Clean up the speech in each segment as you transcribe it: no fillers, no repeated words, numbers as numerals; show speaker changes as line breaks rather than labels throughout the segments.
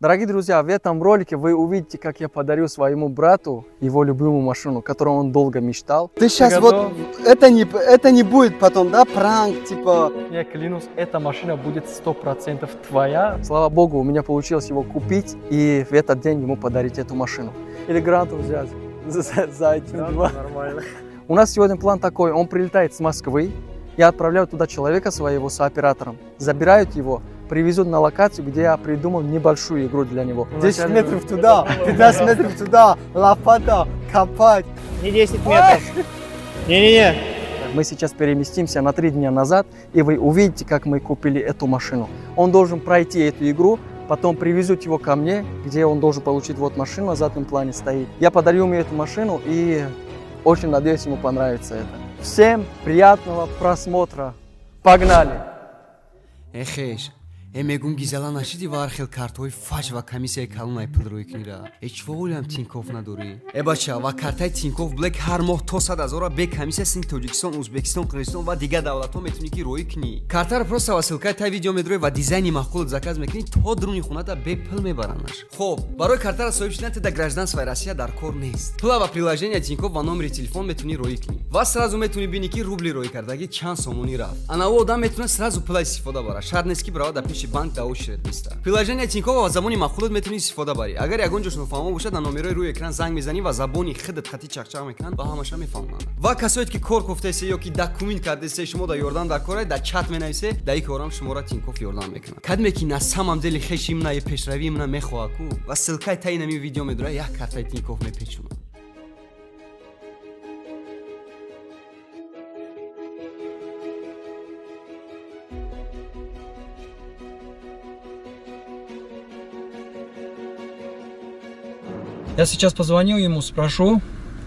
Дорогие друзья, в этом ролике вы увидите, как я подарю своему брату его любимую машину, которую он долго мечтал.
Ты сейчас вот, это не будет потом, да, пранк, типа...
Я клянусь, эта машина будет 100% твоя. Слава богу, у меня получилось его купить и в этот день ему подарить эту машину. Или гранту взять за эти два.
Нормально.
У нас сегодня план такой, он прилетает с Москвы, я отправляю туда человека своего с оператором, забирают его, привезут на локацию, где я придумал небольшую игру для него.
10 метров туда, 15 метров туда, лопата, копать.
Не 10 метров. Не-не-не.
Мы сейчас переместимся на 3 дня назад, и вы увидите, как мы купили эту машину. Он должен пройти эту игру, потом привезут его ко мне, где он должен получить вот машину, на заднем плане стоит. Я подарю ему эту машину, и очень надеюсь, ему понравится это. Всем приятного просмотра. Погнали!
Ეხეშ, მეგუნ გიზალანაშიდი ვარხელ ქართოი ფაჟვა კამისე ქალუნაი ფლდროიქნირა. ეჩვოლამ თინკოვ ნადური. ებაჩა ვაკარტაი თინკოვ ბლეკ ჰარ მოჰთოსა და ზორა ბე კამისე სინ თოჯიკისტონ უზბეკისტონ ყირგიზისტონ ვა დიგა დავლათო მეტუნიკი როიქნი. ქარტარ პროსა ვასილკაი тай видео медрой ва дизайни махкул заказ мекни тодруни хуна да бе пилме баранаш. Хоб, барои картара сообщенияте да гражданства Россия дар кор нест. Плава приложение тинков ва номери телефон метуни роикни. Ва сразу метуни бини ки рубли рой кардаги чанд сомони рафт. Ана у одам метуне сразу плай истифода бара. Шарт нест ки брава да пиши банк да ушрет миста. Приложение тинкова ва забони махкулот метуни истифода бари. Агар ягон ҷош нофаҳмо бошад на номерои рӯи экран занг мезанӣ ва забони хидат хати чақчақ мекунанд ва ҳамаша мефаҳманд. Ва касоет ки кор гуфтасе ё ки документ кардесе шумо да ёрдам дар корае да чат менависе да ин корам шумора тинков ёрдам мекунад. Кадме ки на самом деле хеши имна е пешравӣ имна мехоҳа ку ва ссилкаи таи нами видео медура як картаи тинков мепечунад.
Я сейчас позвоню ему, спрошу,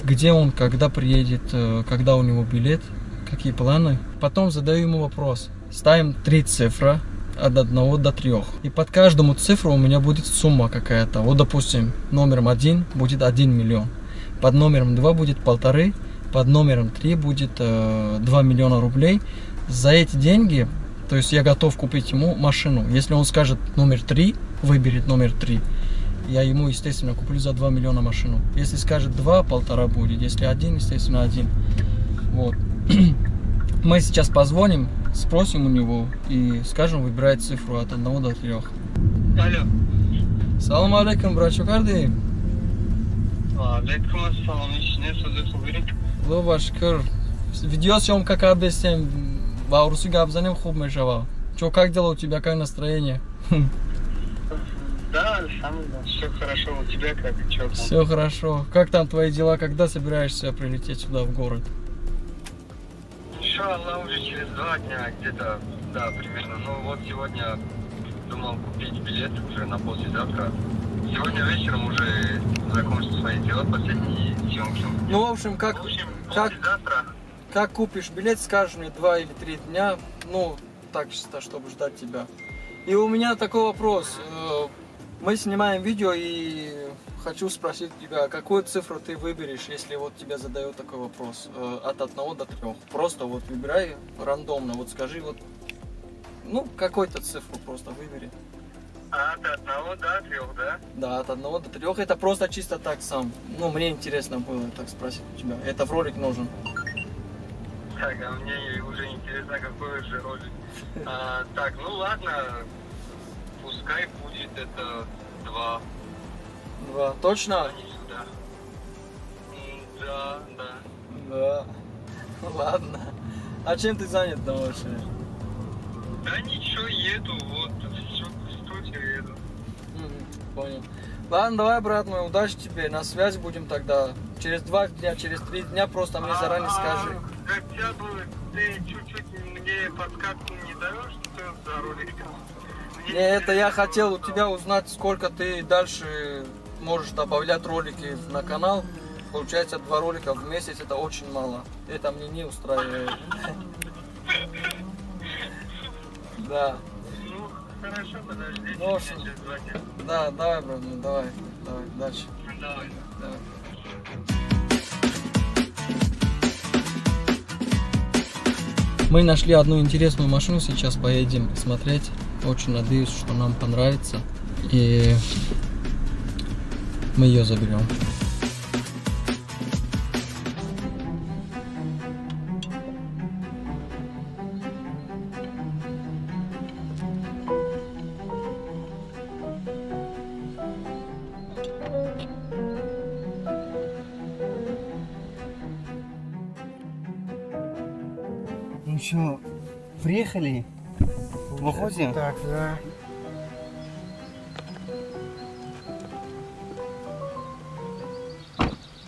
где он, когда приедет, когда у него билет, какие планы. Потом задаю ему вопрос. Ставим 3 цифры от 1 до 3. И под каждому цифру у меня будет сумма какая-то. Вот, допустим, номером 1 будет 1 миллион. Под номером 2 будет 1,5. Под номером 3 будет 2 миллиона рублей. За эти деньги, то есть я готов купить ему машину. Если он скажет номер 3, выберет номер 3. Я ему, естественно, куплю за 2 миллиона машину. Если скажет 2, 1,5 будет. Если 1, естественно, 1. Вот. Мы сейчас позвоним, спросим у него и скажем, выбирать цифру от 1 до 3.
Алло.
Салам алейкум, брачо, карди?
Алейкум ассалам, не созы хубири.
Лоба шкур. Видеосъемка как бесем, бауруси габзанем хуб мешава. Чё, как дела у тебя, как настроение?
Да, Александр, все хорошо. У тебя как? Чё там?
Все хорошо. Как там твои дела? Когда собираешься прилететь сюда, в город?
Иншаллах, уже через 2 дня где-то, да, примерно. Ну вот сегодня думал купить билет уже на послезавтра. Сегодня вечером уже закончил свои дела, последние съемки.
Ну, в общем, как
послезавтра.
Как купишь билет, скажешь мне 2 или 3 дня, ну, так чисто, чтобы ждать тебя. И у меня такой вопрос. Мы снимаем видео, и хочу спросить тебя, какую цифру ты выберешь, если вот тебе задают такой вопрос, от 1 до 3. Просто вот выбирай рандомно, вот скажи вот, ну, какую-то цифру просто выбери.
От 1 до 3, да?
Да, от 1 до 3. Это просто чисто так сам. Ну, мне интересно было так спросить у тебя. Это в ролик нужен.
Так, а мне уже интересно, какой же ролик. Так, ну ладно, пускай будет это 2.
2. Точно?
Они сюда. Да, да.
Да. Ладно. А чем ты занят на машине?
Да ничего, еду, вот, в студию еду.
Понял. Ладно, давай, брат мой, удачи тебе, на связь будем тогда. Через 2 дня, через 3 дня просто мне заранее скажи.
Хотя бы ты чуть-чуть мне подсказку не даешь, что за ролик?
Не, это я хотел у тебя узнать, сколько ты дальше можешь добавлять ролики на канал. Получается 2 ролика в месяц, это очень мало. Это мне не устраивает. Да.
Ну, хорошо, подожди,
Ну,
через 2 дня.
Да, давай, брат, ну давай, дальше.
Давай.
Давай. Мы нашли одну интересную машину, сейчас поедем смотреть. Очень надеюсь, что нам понравится. и мы ее заберем.
Ну что, приехали? Выходим?
Так, да.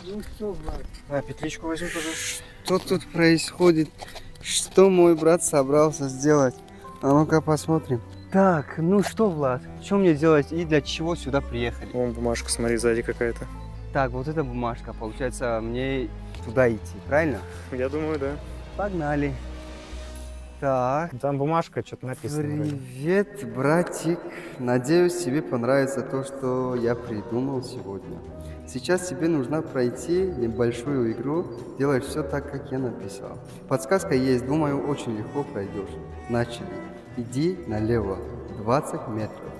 Ну что, брат?
А, петличку возьми, пожалуйста.
Что тут происходит? Что мой брат собрался сделать? А ну-ка посмотрим. Так, ну что, Влад, что мне делать и для чего сюда приехали?
Вон бумажка, смотри, сзади какая-то.
Так, вот эта бумажка, получается, мне туда идти, правильно?
Я думаю, да.
Погнали. Так.
Там бумажка, что-то написано. вроде.
Привет, братик. Надеюсь, тебе понравится то, что я придумал сегодня. Сейчас тебе нужно пройти небольшую игру, делать все так, как я написал. Подсказка есть, думаю, очень легко пройдешь. Начали. Иди налево, 20 метров.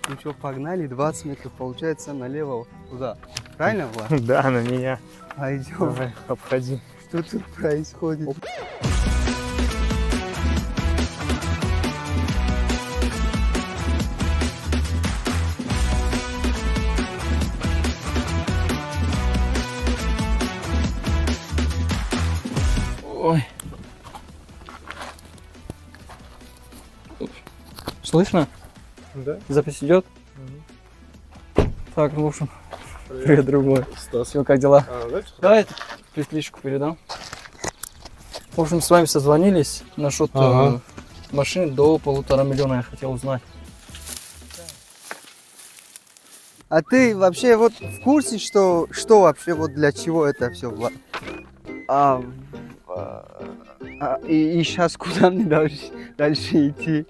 Ну что, погнали, 20 метров, получается, налево туда. Правильно, Влад?
Да, на меня.
Пойдем.
Давай, обходи.
Что тут происходит?
Ой. Слышно?
Да.
Запись идет? Так, ну, в общем, привет, другой. Все, как дела? Давай петличку передам. В общем, с вами созвонились насчет машины до 1,5 миллиона, я хотел узнать.
А ты вообще вот в курсе, что вообще вот для чего это все, Влад? И сейчас куда мне дальше идти?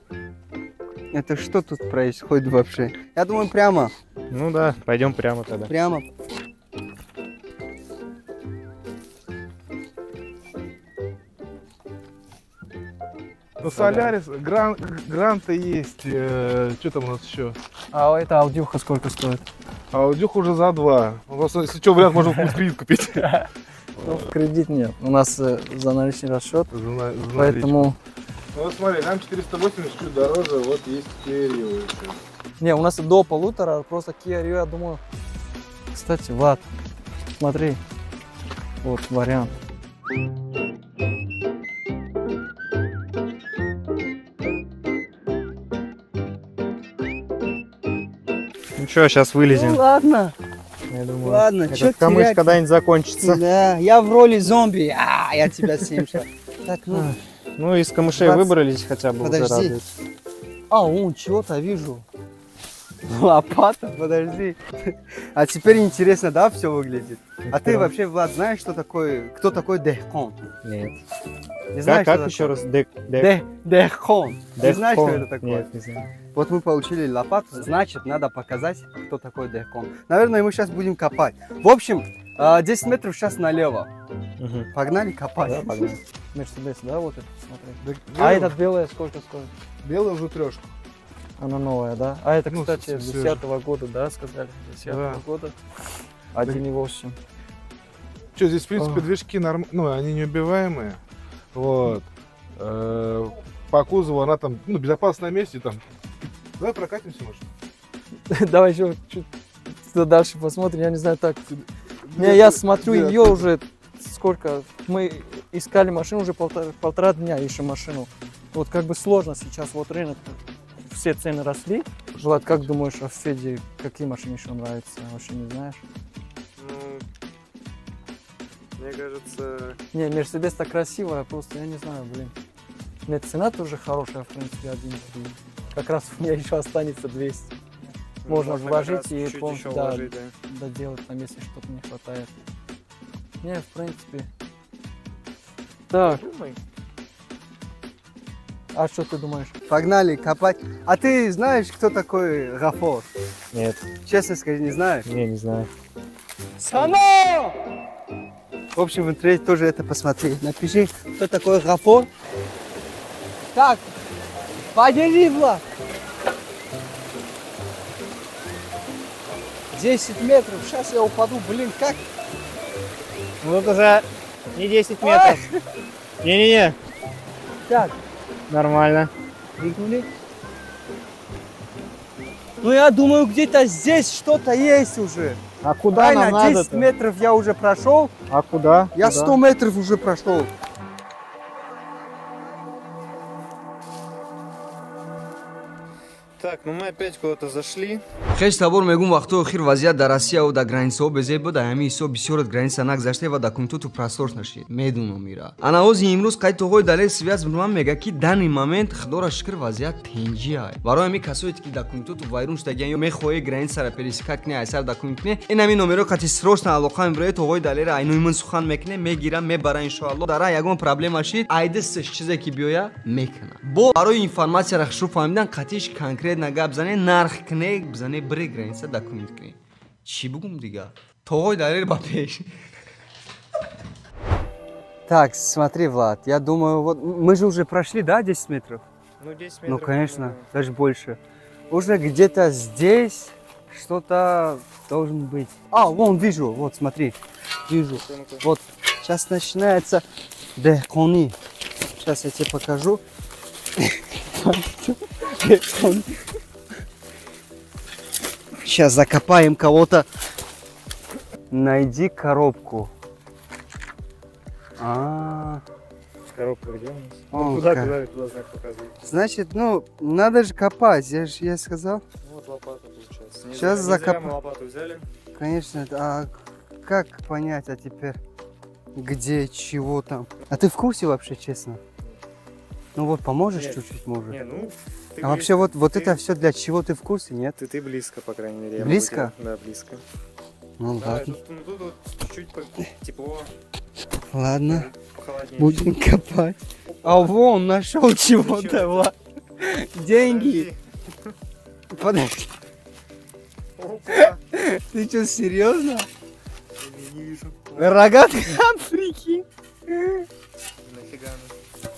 Это что тут происходит вообще? Я думаю, прямо.
Ну да, пойдем прямо тогда.
Прямо.
Ну, Солярис, гранты есть. Что там у нас еще?
А эта аудиоха сколько стоит?
Аудиох уже за 2. У вас, если что, вариант, можно в кредит купить.
Ну, в кредит нет. У нас за наличный расчет, поэтому...
Ну, вот смотри, нам 480 чуть дороже, вот есть Kia Rio.
Не, у нас до 1,5, просто Kia Rio, я думаю... Кстати, Влад, смотри, вот вариант.
Ну что, сейчас вылезем.
Ну ладно,
Я думаю,
ладно, что
этот камыш
терять?
когда-нибудь закончится.
Да, я в роли зомби. Я тебя семчу. Так, ну,
Ну, из камышей
20.
выбрались хотя бы, уже
Подожди.
радует.
он чего-то вижу. Лопата, подожди. А теперь интересно, да, все выглядит? А ты вообще, Влад, знаешь, кто такой Дехкон?
Нет.
Не знаешь,
Как
что
еще раз?
Дехкон. Не знаешь, что это такое?
Нет, не знаю.
Вот мы получили лопату, значит, надо показать, кто такой Дехкон. Наверное, мы сейчас будем копать. В общем, 10 метров сейчас налево.
Мгм.
Погнали копать.
Да, погнали.
Мерседес, да, вот это, смотри.
Да,
А этот белая сколько стоит?
белый уже 3.
Она новая, да? А это,
Ну,
кстати, с
свежая.
10-го года, да, сказали? 10-го
Да.
года. 1,8.
Что, здесь, в принципе,
Ох.
движки ну, они неубиваемые. Вот. По кузову она там, ну, безопасно на месте там. Давай прокатимся, может.
Давай еще чуть дальше посмотрим, я не знаю, так. Не, я смотрю ее уже сколько. Мы искали машину уже полтора дня, ищем машину. Вот как бы сложно сейчас, вот рынок, все цены росли. Влад, как думаешь, а Феде какие машины еще нравятся? Вообще не знаешь?
Мне кажется...
Не, Мерседес-то красивая, просто я не знаю, блин. Нет, цена тоже хорошая, в принципе, 1,3. Как раз у меня еще останется 200. Можно вложить и
чуть-чуть
да,
вложить, да.
доделать там, если что-то не хватает. Не, в принципе. Так, а что ты думаешь?
Погнали копать. А ты знаешь, кто такой Гафор?
Нет,
Честно скажи, не знаешь?
не знаю.
Сано! В общем, в интернете тоже это посмотри. Напиши, кто такой Гафор. Так, подержи, Влад. 10 метров. Сейчас я упаду. Блин, как?
Ну тут уже не 10 метров. Не-не-не.
Как?
Нормально.
Прыгнули? Ну, я думаю, где-то здесь что-то есть уже.
А куда нам
Правильно, 10
надо-то?
метров я уже прошел.
А куда?
Я
Куда?
100 метров уже прошел.
Так, ну мы опять куда-то зашли.
хеш табор мегум вақтҳои охир вазъият дар россияу дар границаҳо безеб буда ҳамин ҳисоб бисёрат граница нагзаште ва документоту простор нашид медунам ира анаози имрӯз қайд тоғои далел связ бинман мега ки дани момент худора шукр вазъият тенҷиай барои ҳамин касоите ки документоту вайрон шудагиан ё мехоҳе границаро пересекат кне айсар документ кне ин ҳамин номеро қати срочна алоқа мебирои тоғои далера айнои ман сухан мекне мегира мебара иншоалло дара ягон проблема шид айдистш чизе ки биёя мекуна бо барои информатсияро хушрӯ фаҳмидан қатиш конкрет нагап зане нарх кне бизане бире граница документ кне чӣ бугум дига тоғои далер ба пеш.
Так, смотри, Влад, я думаю, вот мы же уже прошли, да, 10 метров?
Ну 10 метров.
Ну, конечно, даже больше. Уже где-то здесь что-то должен быть. А, вон, вижу, вот, смотри, вижу. Вот, сейчас начинается дехони. Сейчас я тебе покажу. Сейчас закопаем кого-то. Найди коробку.
Коробка где у нас?
О,
Куда,
как.
куда знак показывает?
Значит, ну, надо же копать, я сказал.
Вот лопата получается. Не
Сейчас
зря- не зря
закоп-
мы лопату взяли.
Конечно, а как понять, а теперь где, чего там? А ты в курсе вообще, честно? Ну вот, поможешь
Нет.
чуть-чуть, может?
Не, ну, ты
А вообще вот
ты-
это все для чего ты в курсе, нет?
Ты близко, по крайней мере. я
Близко?
могу тебе- Да, близко.
Ну
Давай,
ладно,
тут вот чуть-чуть тепло,
ладно,
похолоднее.
будем копать. А вон, нашел чего-то,
это?
Влад. Деньги. Подожди,
Опа.
ты что, серьезно?
Не вижу.
Рогатка, прикинь.
Нафига ну.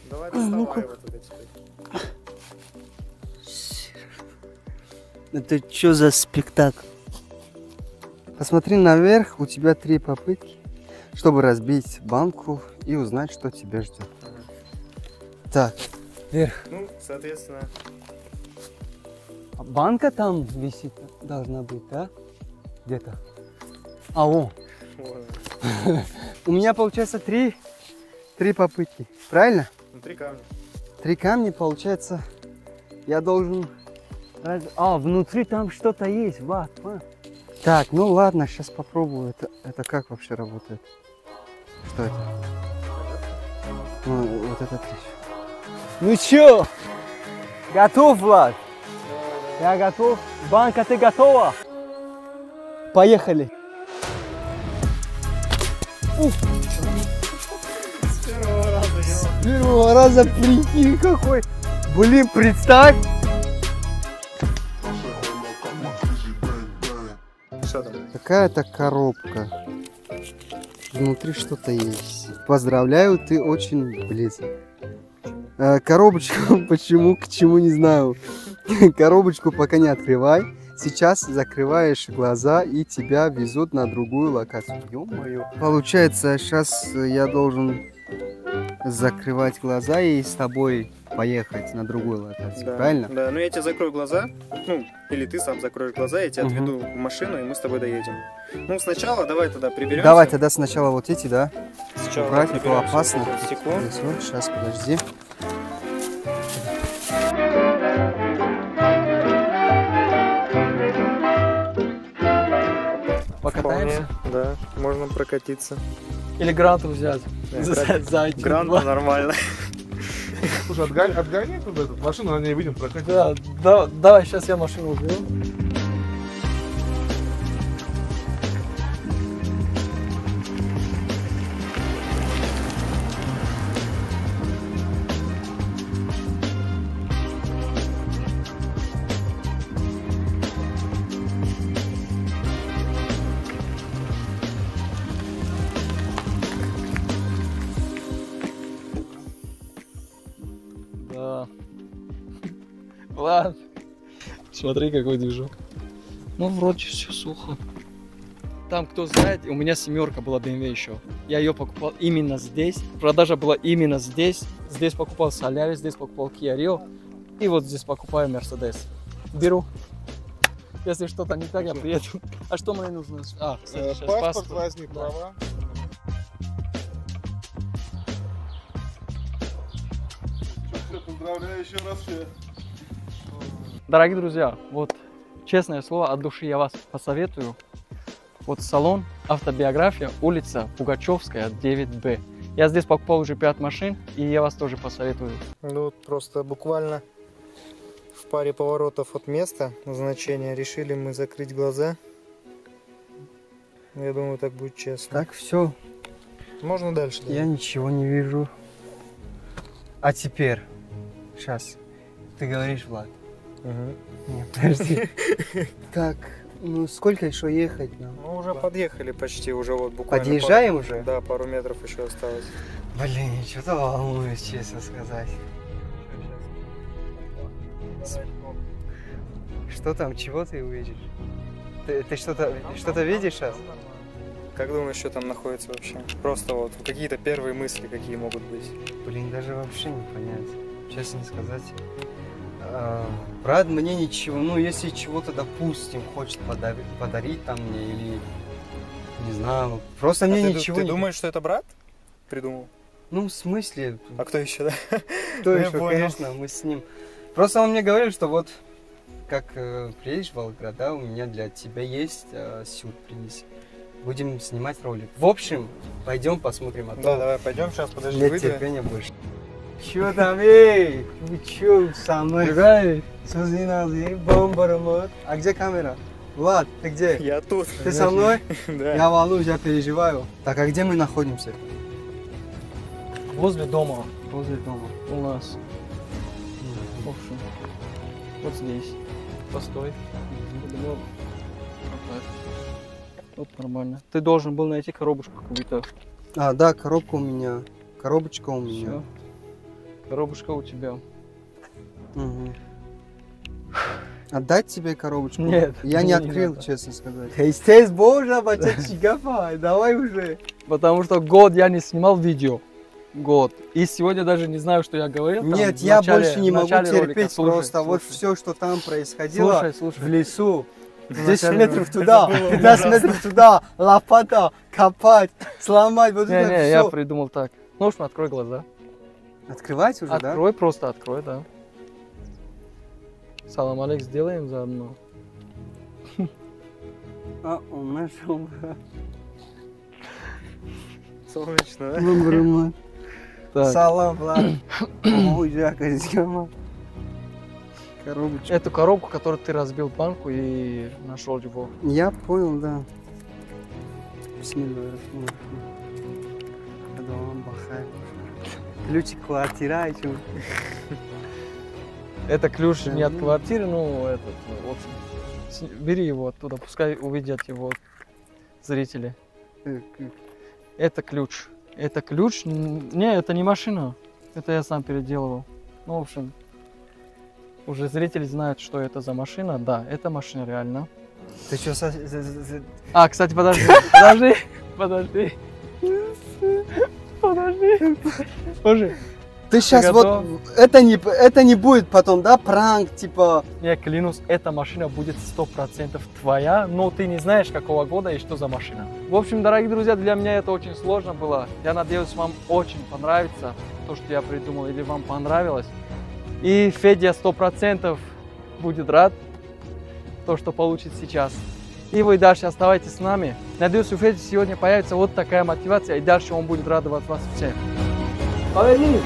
Давай доставай вот это теперь.
Это что за спектакль? Посмотри наверх, у тебя 3 попытки, чтобы разбить банку и узнать, что тебя ждет. Так, вверх.
Ну, соответственно,
А банка там висит, должна быть, да? Где-то. А, вон.
вот,
У меня получается 3 попытки, правильно?
внутри камня.
3 камня, получается, я должен... А, внутри там что-то есть, Влад. Так, ну ладно, сейчас попробую. Это как вообще работает? Что это? Ну, вот это отлично. Ну чё? Готов, Влад? Я готов. Банка, ты готова? Поехали. С первого раза, прикинь, какой. Блин, представь.
Что там?
Какая-то коробка. Внутри что-то есть. Поздравляю, ты очень близок. Коробочку почему, к чему, не знаю. Коробочку пока не открывай. Сейчас закрываешь глаза и тебя везут на другую локацию. Ё-моё. Получается, сейчас я должен закрывать глаза и с тобой поехать на другую локацию,
Да,
правильно?
Да, ну я тебе закрою глаза, ну, или ты сам закроешь глаза, я тебя
Мгм.
отведу в машину, и мы с тобой доедем. Ну, сначала давай тогда приберемся.
Давай тогда сначала вот эти, да?
Сначала
убрать, а то
приберемся
опасно.
вот это стекло.
Сейчас, подожди.
Покатаемся?
Да, можно прокатиться.
Или гранту взять?
Да, Грант нормально.
Слушай, отгоняй туда эту машину, на ней выйдем прокатить.
Да, давай, сейчас я машину уберу. Да. Ладно. Смотри, какой движок. Ну, вроде все сухо. Там, кто знает, у меня 7 была BMW еще. Я ее покупал именно здесь. Продажа была именно здесь. Здесь покупал Solaris, здесь покупал Kia Rio. И вот здесь покупаю Mercedes. Беру. Если что-то не так, я приеду. А что мне нужно? А, кстати, сейчас
Паспорт, возьми,
Да.
права. Все, поздравляю еще раз.
Дорогие друзья, вот честное слово, от души я вас посоветую. Вот салон автобиография, улица Пугачевская, 9Б. Я здесь покупал уже 5 машин, и я вас тоже посоветую.
Ну, вот просто буквально в паре поворотов от места назначения решили мы закрыть глаза. Я думаю, так будет честно.
Так, все,
Можно дальше? да?
я ничего не вижу. А теперь, сейчас, ты говоришь, Влад.
Мгм.
Нет, подожди. Так, ну сколько еще ехать нам?
Ну, уже подъехали почти, уже вот буквально.
Подъезжаем уже?
Да, пару метров еще осталось.
Блин, что-то волнуюсь, честно сказать. Что там, чего ты увидишь? Ты что-то видишь сейчас?
Как думаешь, что там находится вообще? Просто вот какие-то первые мысли, какие могут быть.
Блин, даже вообще не понять, честно сказать. Брат мне ничего, ну если чего-то, допустим, хочет подарить там мне или не знаю, просто мне ничего
Ты
не...
думаешь, что это брат придумал?
Ну в смысле,
А кто еще, да?
кто
я
еще,
понял.
конечно, мы с ним. Просто он мне говорил, что вот как приедешь в Волгоград, да, у меня для тебя есть сюрприз. Будем снимать ролик. В общем, пойдем посмотрим, а
Да,
то
давай, пойдем сейчас, подожди,
нет
выйду.
терпения больше. Чё там, эй? Вы чё со мной?
Какая?
Бомба. А где камера? Влад, ты где?
Я тут.
Ты со мной?
Да.
Я волнуюсь, я переживаю. Так, а где мы находимся?
Возле дома
Возле дома.
у нас. В общем, вот здесь. Постой. Вот так. Вот нормально. Ты должен был найти коробочку какую-то.
А, да, коробка у меня. Коробочка у меня.
Всё. Коробочка у тебя.
Угу. Отдать тебе коробочку?
Нет,
Я не
не
открыл,
надо.
честно сказать. Естественно, боже, бачачка, давай уже.
Потому что год я не снимал видео. Год. И сегодня даже не знаю, что я говорил. там
Нет,
в
я
начале-
больше не
в
могу
начале ролика.
терпеть
Слушай,
просто. Вот
слушай.
все, что там происходило в
Слушай.
лесу. 10
начале
метров туда, 15 метров туда, лопата, копать, сломать, вот это
Не, я
все.
придумал так. Ну, в общем, открой глаза.
Открывать уже, да?
Открой, просто открой, да. Салам алейк сделаем заодно.
А, он нашел.
Солнечно, да?
Мамрама.
Так.
Салам, Влад. Ой, Жака, Зяма. Коробочка.
Эту коробку, которую ты разбил банку и нашел его.
Я понял, да. Бисмиллахиррахманиррахим. Адалам бахай. Ключик квартира еще.
Это ключ не от квартиры, ну, этот, в общем. Бери его оттуда, пускай увидят его зрители. Это ключ. Это ключ? Не, это не машина. Это я сам переделывал. Ну, в общем, уже зрители знают, что это за машина. Да, это машина реально.
Ты что,
А, кстати, подожди. Подожди. Боже.
Ты сейчас
Ты
вот,
готов?
это не будет потом, да, пранк, типа...
Я клянусь, эта машина будет 100% твоя, но ты не знаешь, какого года и что за машина. В общем, дорогие друзья, для меня это очень сложно было. Я надеюсь, вам очень понравится то, что я придумал, или вам понравилось. И Федя 100% будет рад то, что получит сейчас. И вы дальше оставайтесь с нами. Надеюсь, у Феди сегодня появится вот такая мотивация, и дальше он будет радовать вас всех. Поверни!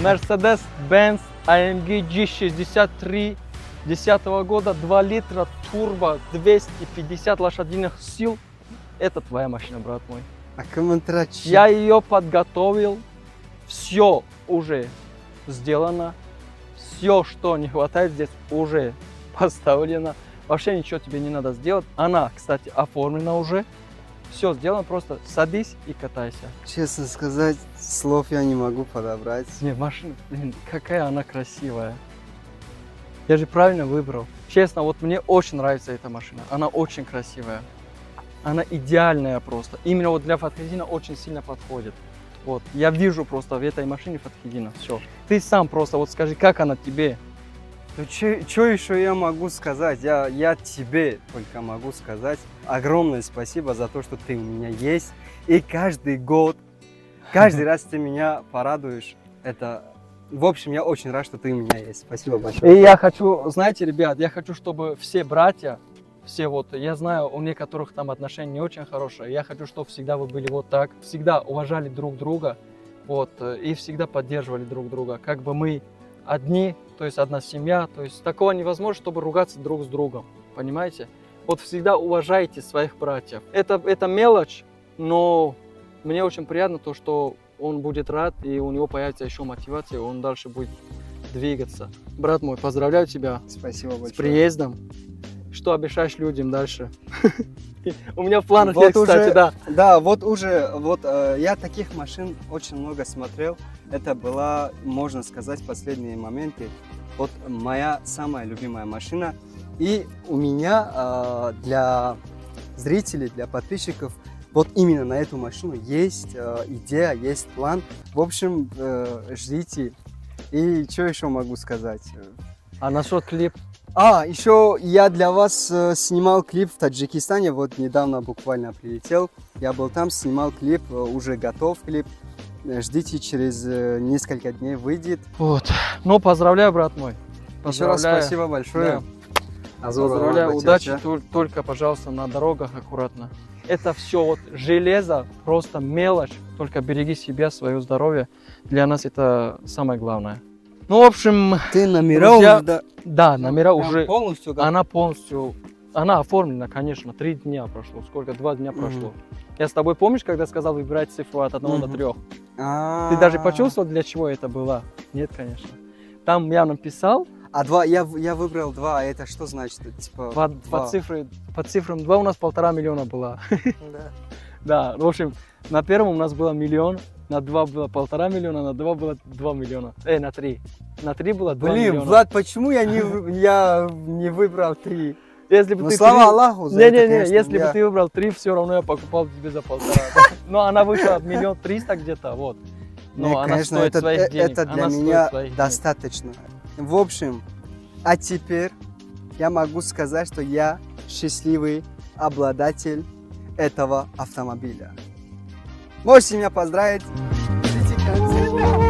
Mercedes-Benz AMG G63 10 года, 2 литра, турбо, 250 лошадиных сил. Это твоя машина, брат мой.
А комментарий.
Я ее подготовил, все уже сделано. Все, что не хватает, здесь уже поставлено. Вообще ничего тебе не надо сделать. Она, кстати, оформлена уже. Все сделано, просто садись и катайся.
Честно сказать, слов я не могу подобрать.
Не, машина, блин, какая она красивая. Я же правильно выбрал. Честно, вот мне очень нравится эта машина. Она очень красивая. Она идеальная просто. Именно вот для Фатхеддина очень сильно подходит. Вот, я вижу просто в этой машине Фатхеддина. Все. Ты сам просто вот скажи, как она тебе?
Ну, что еще я могу сказать? Я тебе только могу сказать огромное спасибо за то, что ты у меня есть. И каждый год, каждый раз ты меня порадуешь. Это, в общем, я очень рад, что ты у меня есть. Спасибо большое.
И я хочу, знаете, ребят, я хочу, чтобы все братья, все вот, я знаю, у некоторых там отношения не очень хорошие. Я хочу, чтобы всегда вы были вот так, всегда уважали друг друга, вот, и всегда поддерживали друг друга. Как бы мы одни, то есть одна семья, то есть такого невозможно, чтобы ругаться друг с другом, понимаете? Вот всегда уважайте своих братьев. Это мелочь, но мне очень приятно то, что он будет рад, и у него появится еще мотивация, он дальше будет двигаться. Брат мой, поздравляю тебя.
Спасибо большое.
С приездом. Что обещаешь людям дальше? У меня в планах есть, кстати, да.
Да, вот я таких машин очень много смотрел. Это была, можно сказать, последние моменты. Вот моя самая любимая машина. И у меня для зрителей, для подписчиков, вот именно на эту машину есть идея, есть план. В общем, ждите. И что еще могу сказать?
А насчет клип?
Еще я для вас снимал клип в Таджикистане, вот недавно буквально прилетел. Я был там, снимал клип, уже готов клип. Ждите, через несколько дней выйдет.
Вот. Ну, поздравляю, брат мой.
Еще раз спасибо большое.
Да. Поздравляю, удачи, только, пожалуйста, на дорогах аккуратно. Это все вот железо, просто мелочь, только береги себя, свое здоровье. Для нас это самое главное. Ну, в общем,
ты номера
друзья,
уже...
Да, номера уже...
Полностью?
Она полностью... Она оформлена, конечно, 3 дня прошло. Сколько? 2 дня прошло. Я с тобой, помнишь, когда сказал выбирать цифру от 1 до 3? Ты даже почувствовал, для чего это было? Нет, конечно. Там я написал...
я выбрал 2, это что значит? Типа,
по цифрам 2 у нас 1,5 миллиона было. Да, в общем, на первом у нас было 1 миллион, на 2 было 1,5 миллиона, на 2 было 2 миллиона. На 3. На 3 было 2 миллиона.
Блин, Влад, почему я не выбрал 3?
Если бы ты
слава Аллаху за
это, конечно, если бы ты выбрал 3, все равно я покупал тебе за 1,5. Но она вышла 1 300 000 где-то, вот. Но она
конечно,
стоит своих денег.
Это для меня достаточно. В общем, а теперь я могу сказать, что я счастливый обладатель этого автомобиля. Можете меня поздравить. Ждите конца.